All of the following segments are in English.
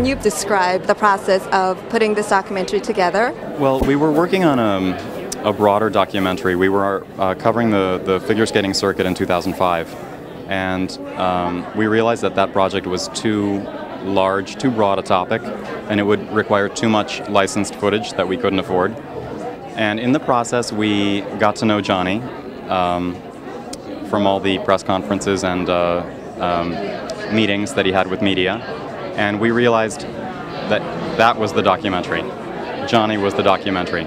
can you describe the process of putting this documentary together? Well, we were working on a broader documentary. We were covering the figure skating circuit in 2005, and we realized that that project was too large, too broad a topic, and it would require too much licensed footage that we couldn't afford. And in the process, we got to know Johnny from all the press conferences and meetings that he had with media, and we realized that that was the documentary. Johnny was the documentary.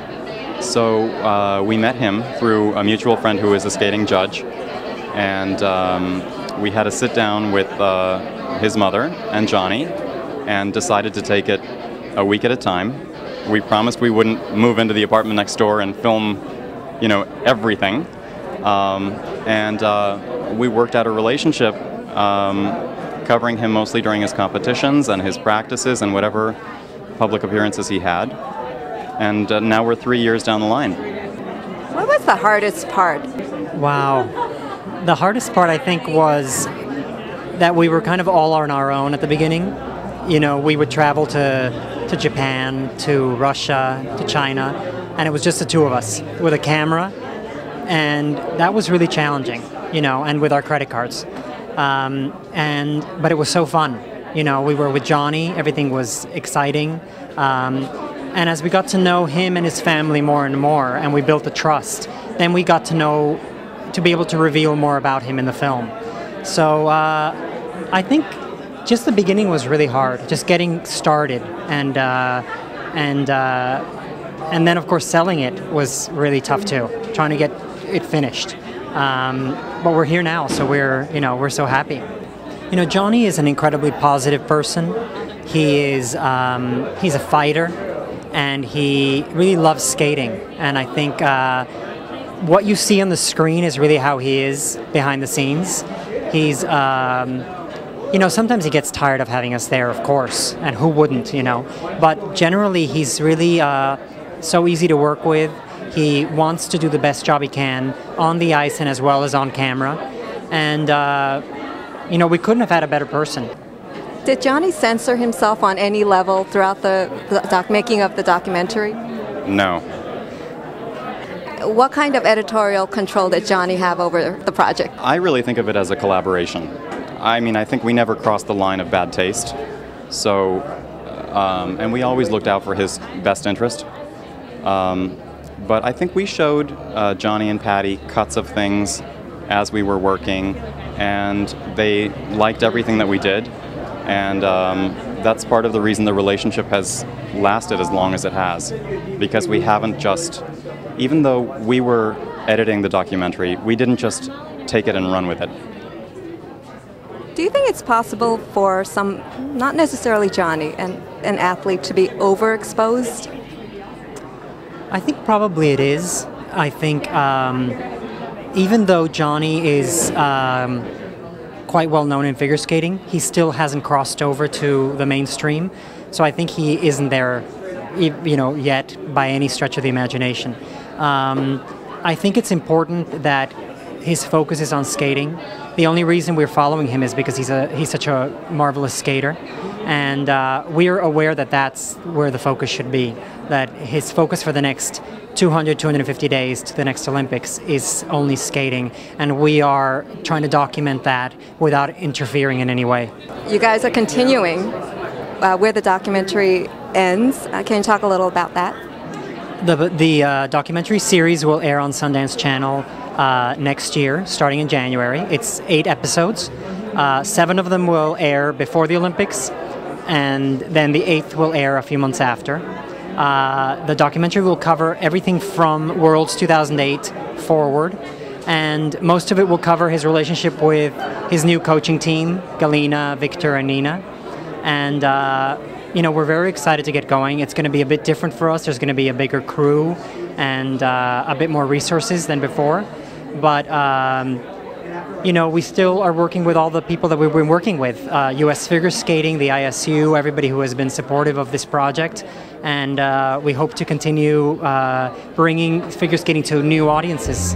So we met him through a mutual friend who is a skating judge, and we had a sit down with his mother and Johnny and decided to take it a week at a time. We promised we wouldn't move into the apartment next door and film, you know, everything. And we worked out a relationship covering him mostly during his competitions and his practices and whatever public appearances he had. And now we're 3 years down the line. What was the hardest part? Wow. The hardest part, I think, was that we were kind of all on our own at the beginning. You know, we would travel to Japan, to Russia, to China, and it was just the two of us with a camera. And that was really challenging, you know, and with our credit cards. But it was so fun. You know, we were with Johnny, everything was exciting. And as we got to know him and his family more and more, and we built a trust, then we got to be able to reveal more about him in the film. So I think just the beginning was really hard, just getting started, and then of course selling it was really tough too, trying to get it finished. But we're here now, so we're so happy. You know, Johnny is an incredibly positive person. He's a fighter, and he really loves skating. And I think what you see on the screen is really how he is behind the scenes. He's, you know, sometimes he gets tired of having us there, of course, and who wouldn't, you know. But generally, he's really so easy to work with. He wants to do the best job he can on the ice and as well as on camera. And, you know, we couldn't have had a better person. Did Johnny censor himself on any level throughout the making of the documentary? No. What kind of editorial control did Johnny have over the project? I really think of it as a collaboration. I mean, I think we never crossed the line of bad taste. So, and we always looked out for his best interest. But I think we showed Johnny and Patty cuts of things as we were working, and they liked everything that we did. And that's part of the reason the relationship has lasted as long as it has. Because we haven't just, even though we were editing the documentary, we didn't just take it and run with it. Do you think it's possible for some, not necessarily Johnny, an athlete to be overexposed? I think probably it is. I think even though Johnny is quite well known in figure skating, he still hasn't crossed over to the mainstream. So I think he isn't there, you know, yet by any stretch of the imagination. I think it's important that his focus is on skating. The only reason we're following him is because he's such a marvelous skater, and we're aware that that's where the focus should be. That his focus for the next 200, 250 days to the next Olympics is only skating, and we are trying to document that without interfering in any way. You guys are continuing where the documentary ends. Can you talk a little about that? The documentary series will air on Sundance Channel next year, starting in January. It's 8 episodes. 7 of them will air before the Olympics, and then the 8th will air a few months after. The documentary will cover everything from Worlds 2008 forward, and most of it will cover his relationship with his new coaching team, Galina, Victor, and Nina. And you know, we're very excited to get going. It's going to be a bit different for us. There's going to be a bigger crew and a bit more resources than before. But you know, we still are working with all the people that we've been working with, U.S. Figure Skating, the ISU, everybody who has been supportive of this project. And we hope to continue bringing figure skating to new audiences.